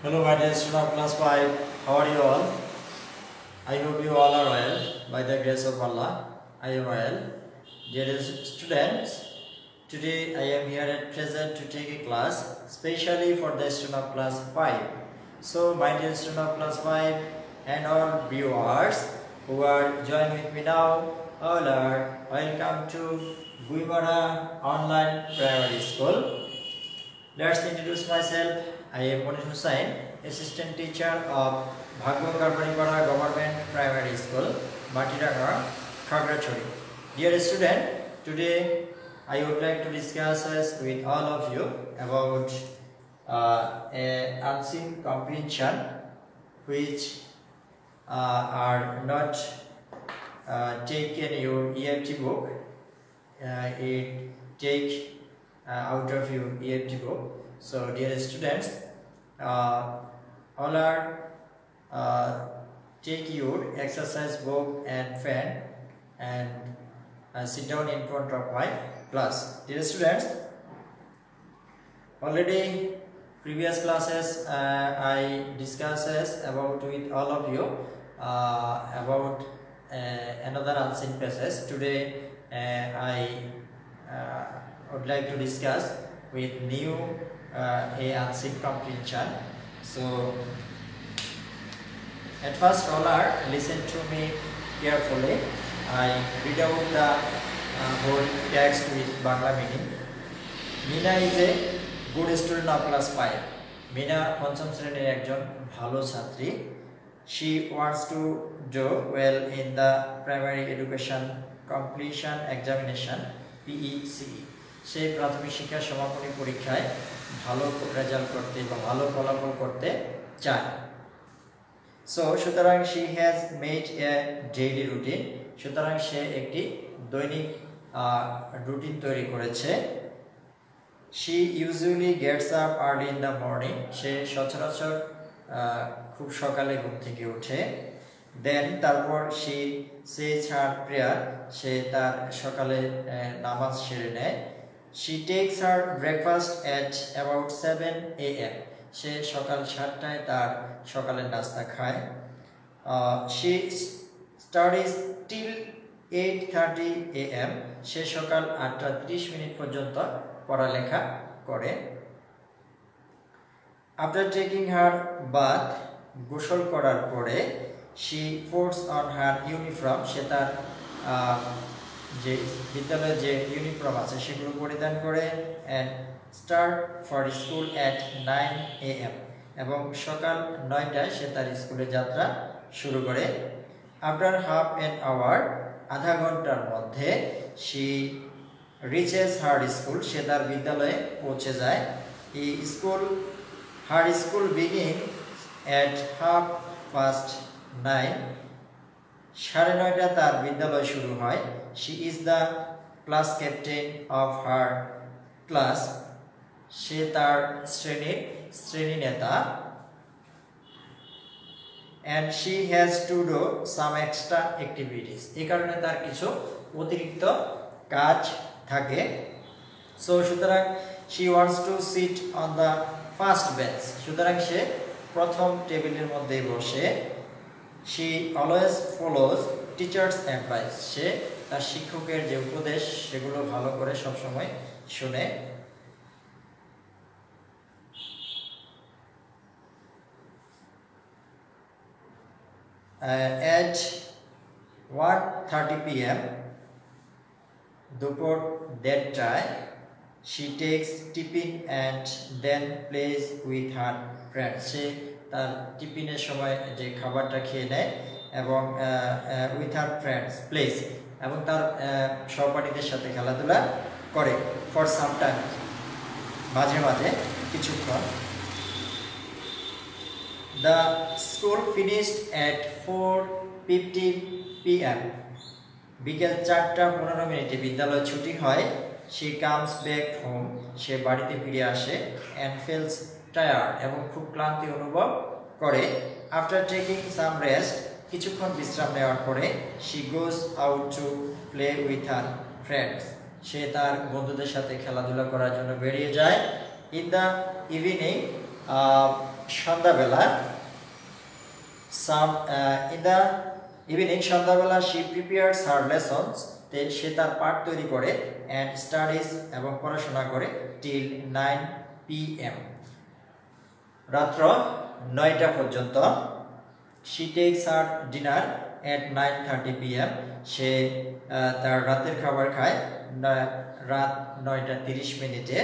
Hello, my dear student of class 5. How are you all? I hope you all are well. By the grace of Allah, I am well. Dear students, today I am here at present to take a class specially for the student of class 5. So, my dear student of class 5 and all viewers who are joining with me now, all are welcome to Guimara Online Primary School. Let's introduce myself. I am Monir Hussain, Assistant Teacher of Bhagwan Karpanipara Government Primary School, Matiragar, Khagrachari. Dear student, today I would like to discuss with all of you about an unseen comprehension which are not taken your EFT book. It take out of your EFT book. So, dear students, all are take your exercise book and pen and sit down in front of my class. Dear students, already previous classes I discussed about with all of you about another unseen passage. Today I would like to discuss with new a unseen comprehension. So at first all are listen to me carefully. I read out the whole text with Bangla meaning. Mina is a good student of class 5. Mina পঞ্চম শ্রেণীর একজন ভালো ছাত্রী. She wants to do well in the primary education completion examination PECE. সে প্রাথমিক শিক্ষা সমাপনী পরীক্ষায় ভালো রেজাল্ট করতে বা ভালো ফলাফল করতে চায়। সো সুতরাং she has made a daily routine. সুতরাং সে একটি দৈনিক রুটিন তৈরি করেছে। She usually gets up early in the morning. সে সচরাচর খুব সকালে ঘুম থেকে ওঠে। Then তারপর she says her prayer. সে তার সকালে নামাজ সেরে নেয়। She takes her breakfast at about 7 a.m. সে সকাল 7টায় তার সকালের নাস্তা খায়। She studies till 8:30 a.m. সে সকাল 8:30 পর্যন্ত পড়ালেখা করে। After taking her bath, গোসল করার পরে she puts on her uniform. সে তার যে বিদ্যালয়ের যে ইউনিফর্ম আছে সেগুলো পরিধান করে and start for school at 9 a.m. এবং সকাল 9টায় সে তার স্কুলে যাত্রা শুরু করে। After half an hour, আধা ঘন্টার মধ্যে she reaches her school. সে তার বিদ্যালয়ে পৌঁছে যায়। Her school begins at 9:30. 9:30 তার বিদ্যালয় শুরু হয়। She is the class captain of her class. সে তার শ্রেণী নেতা। And she has to do some extra activities. এই কারণে তার কিছু অতিরিক্ত কাজ থাকে। So সুতরাং she wants to sit on the first bench. সুতরাং সে প্রথম টেবিলের মধ্যে বসে। She always follows teachers' advice. সে তার শিক্ষকের যে উপদেশ সেগুলো ভালো করে সব সময় শুনে। At 1:30 p.m. দুপুর 1:30টায় she takes tiffin and then plays with her friends. সে তার টিফিনের সময় যে খাবারটা খেয়ে নেয় এবং with her friends plays এবং তার সহপাঠীদের সাথে খেলাধুলা করে for some time. মাঝে মাঝে কিছুক্ষণ। The school finished at 4:50 p.m. বিকেল 4:15 বিদ্যালয় ছুটি হয়। She comes back home. সে বাড়িতে ফিরে আসে and feels tired এবং খুব ক্লান্তি অনুভব করে। After taking some rest, কিছুক্ষণ বিশ্রাম নেওয়ার পরে she goes out to play with her friends. সে তার বন্ধুদের সাথে খেলাধুলা করার জন্য বেরিয়ে যায়। In the evening, সন্ধ্যাবেলা in the evening সন্ধ্যাবেলা she prepares her lessons সে তার পাঠ তৈরি করে and studies এবং পড়াশোনা করে till 9 p.m. রাত্র 9টা পর্যন্ত she takes her dinner at 9:30 p.m. সে তার রাতের খাবার খায় রাত 9:30 মিনিটে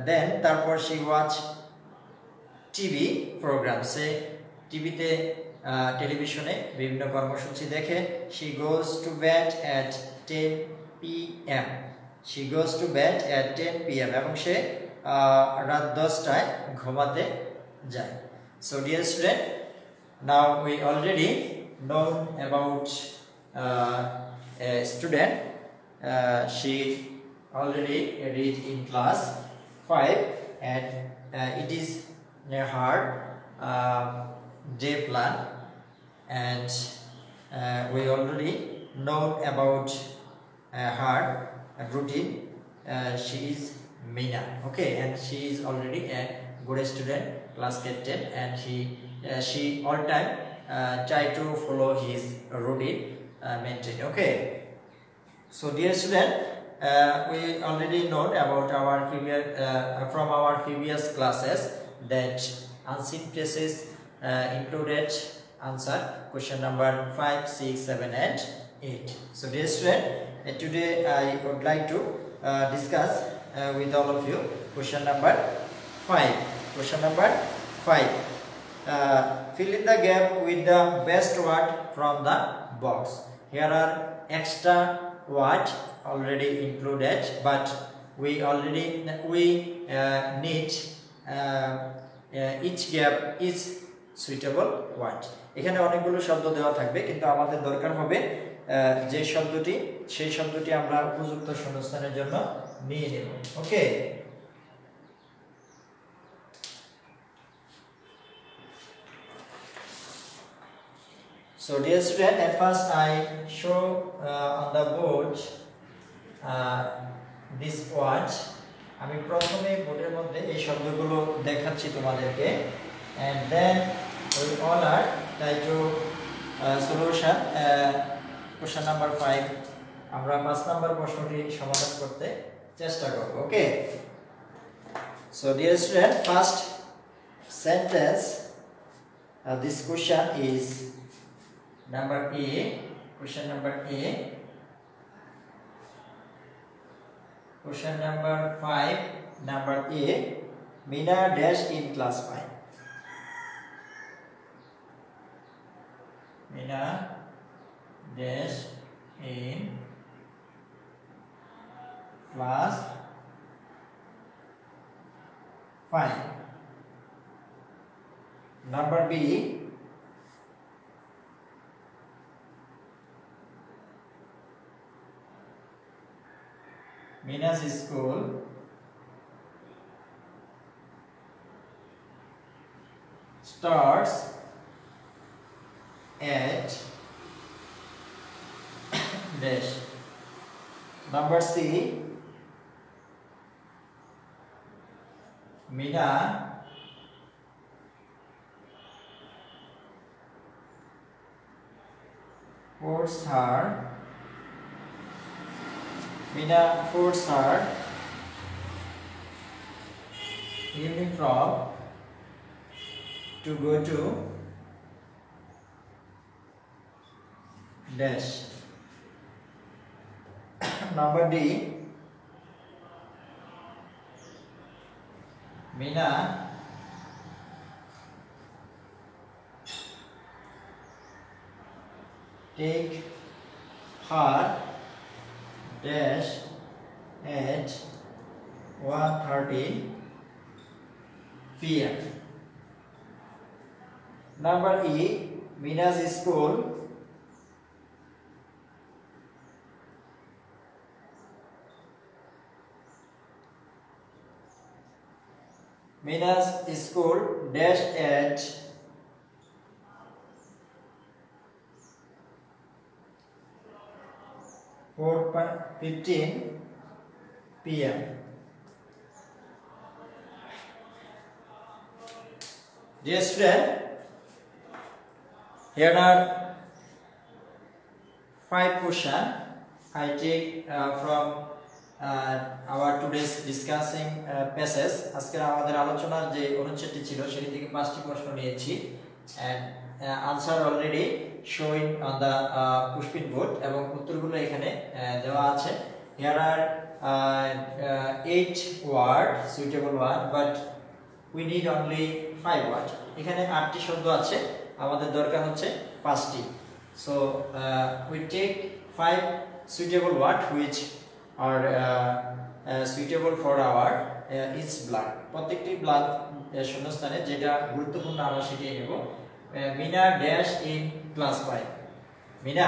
then তারপর she watch TV programs সে টিভিতে টেলিভিশনে বিভিন্ন কর্মসূচি দেখে she goes to bed at 10 p.m. she goes to bed at 10 p.m. এবং সে রাত 10টায় ঘুমাতে যায় so dear student now we already know about a student she already read in class 5 and it is her day plan and we already know about her routine she is Mina okay and she is already a good student class captain and she all time try to follow his routine maintain okay so dear student we already know about our previous from our previous classes that unseen places included answer question number 5 6 7 and 8 so dear student today I would like to discuss with all of you question number 5 fill in the gap with the best word from the box here are extra words already included but we need each gap is suitable word এখানে অনেকগুলো শব্দ দেওয়া থাকবে কিন্তু আমাদের দরকার হবে যে শব্দটি সেই শব্দটি আমরা উপযুক্ত শূন্যস্থানের জন্য নিয়ে নেব ওকে so dear student at first I show on the board this word আমি প্রথমে বোর্ডের মধ্যে এই শব্দগুলো দেখাচ্ছি তোমাদেরকে and then we all are try to solution question number 5 আমরা 5 নাম্বার প্রশ্নটি সমাধান করতে চেষ্টা করব ওকে so dear student first sentence this question is number A question number A question number 5 number A Mina dash in class 5 Mina dash in class 5 number B Mina's school starts at dash number C Mina puts her uniform to go to dash number D Mina take her dash at 1:30 p.m. Number E Mina's school dash at 4:15 p.m. Dear student, here are 5 questions I take from our today's discussing passage. আজকের আমাদের আলোচনার যে অনুচ্ছেদটি ছিল সেটি থেকে 5টি প্রশ্ন নিয়েছি and answer already showing on the pushpin board এবং উত্তরগুলো এখানে দেওয়া আছে. Here are 8 word suitable word but we need only 5 word. এখানে 8টি শব্দ আছে, আমাদের দরকার হচ্ছে 5টি. So we take 5 suitable word which are suitable for our each block. প্রত্যেকটি ব্লক শূন্যস্থানে যেটা গুরুত্বপূর্ণ আমরা শিখিয়ে নেব. Mina dash in class 5. Mina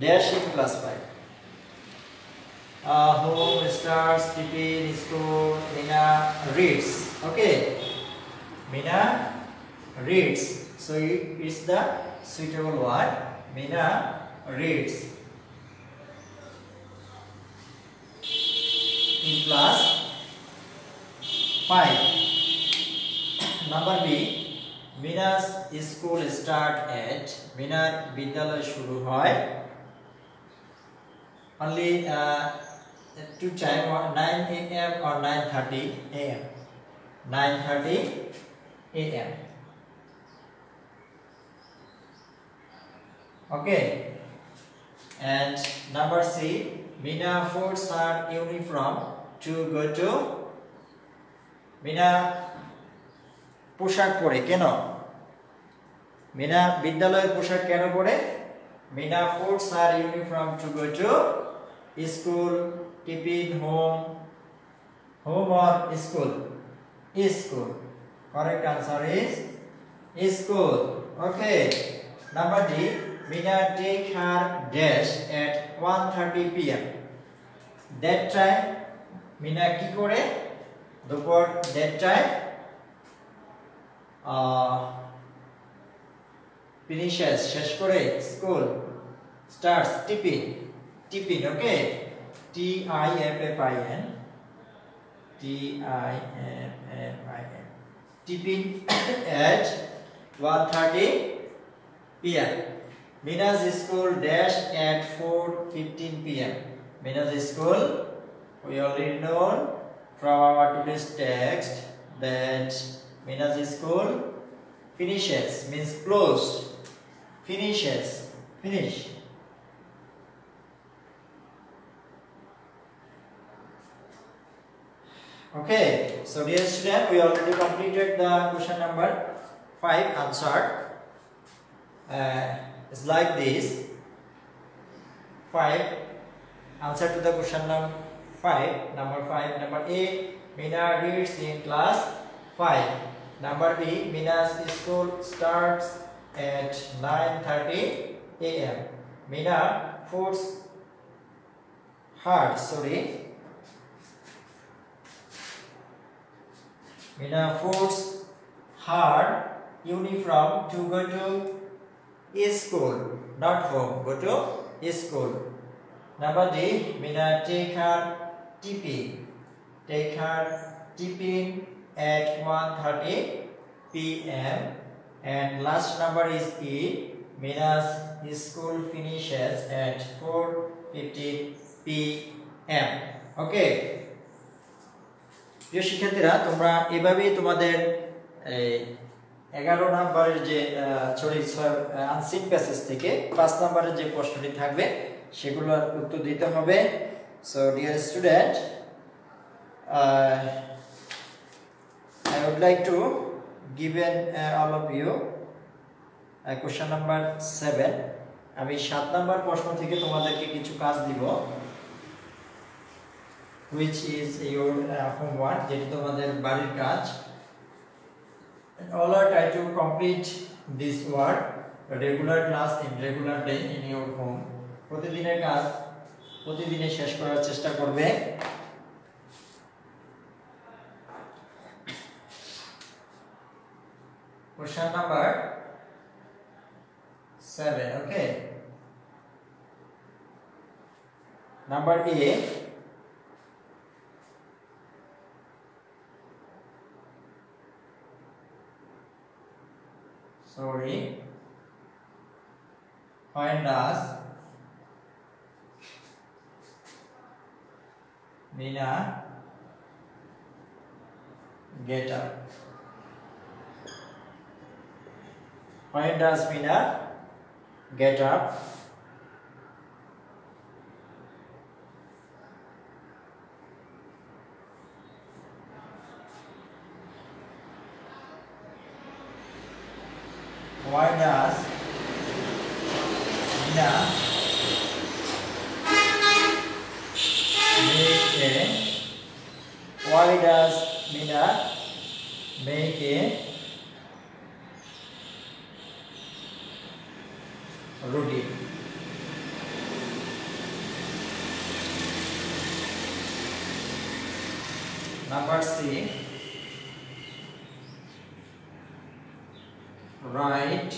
dash in class 5. Home, stars, tiffin, school. Mina reads. Okay. Mina reads. So it's the suitable word. Mina reads. In class 5. Number B. Mina's school start at. Minar বিদ্যালয় শুরু হয় only 2 time, 9 a.m. or 9:30 a.m. 9:30 a.m. Okay. And number C. Mina puts her uniform to go to. Mina পোশাক পরে কেন? মিনা বিদ্যালয়ের পোশাক কেন পরে? Mina puts her uniform to go to school, tiffin, home or school? School. Correct answer is school. Okay. Number D. Mina take her dash at 1:30 p.m. That time Mina কি করে? দুপুর that time finishes শেষ করে school, starts tiffin. Okay. T-I-F-F-I-N. Tiffin at 1:30 p.m. Mina's school dash at 4:15 p.m. Mina's school, we already know from our today's text that Mina's school finishes means closed. Finishes, finish. Okay, so dear student, we already completed the question number 5 answered. It's like this. 5 answer to the question number 5. Number A. Mina reads in class 5. Number B. Mina's school starts at 9:30 a.m. Mina puts her uniform to go to school, not home. Go to school. Number D. Mina take her tiffin at 1:30 p.m. and last number is E. Mina's school finishes at 4:15 p.m. Okay. প্রিয় শিক্ষার্থীরা, তোমরা এভাবেই তোমাদের 11 নম্বরের যে unseen passage থেকে 5 নম্বরের যে প্রশ্নটি থাকবে সেগুলোর উত্তর দিতে হবে. So dear student, I would like to give all of you question number 7. আমি 7 নম্বর প্রশ্ন থেকে তোমাদেরকে কিছু কাজ দিব, which is your homework, যেটি তোমাদের বাড়ির কাজ. And all are try to complete this work regular class in regular day in your home. প্রতিদিনের কাজ প্রতিদিনে শেষ করার চেষ্টা করবে. Question number 7. Okay. Number A. Sorry. When does Mina get up? When does Mina get up? Why does Mina make a routine? Number C. Write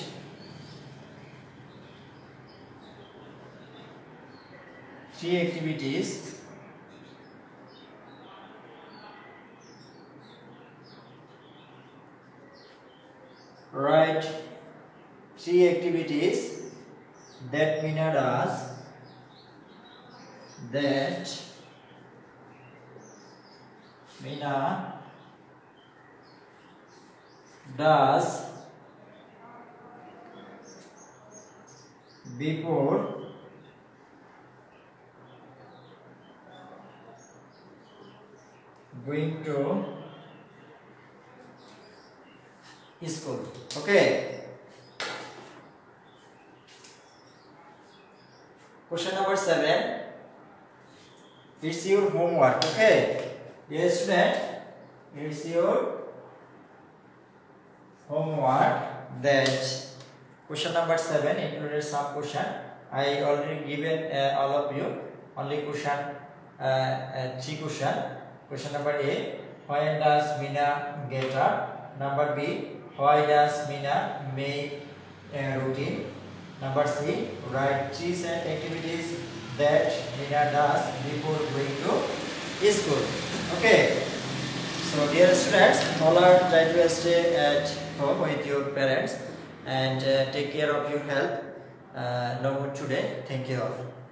three activities that Mina does before going to school. Okay. Question number 7. It's your homework. Okay. Dear student, it's your homework. That question number 7 included some question. I already given all of you only question 3 question. Question number A. When does Mina get up? Number B. Why does Mina make a routine? Number C. Write 3 activities that Mina does before going to school. Okay. So dear students, all are try to stay at home with your parents and take care of your health. No more today. Thank you all.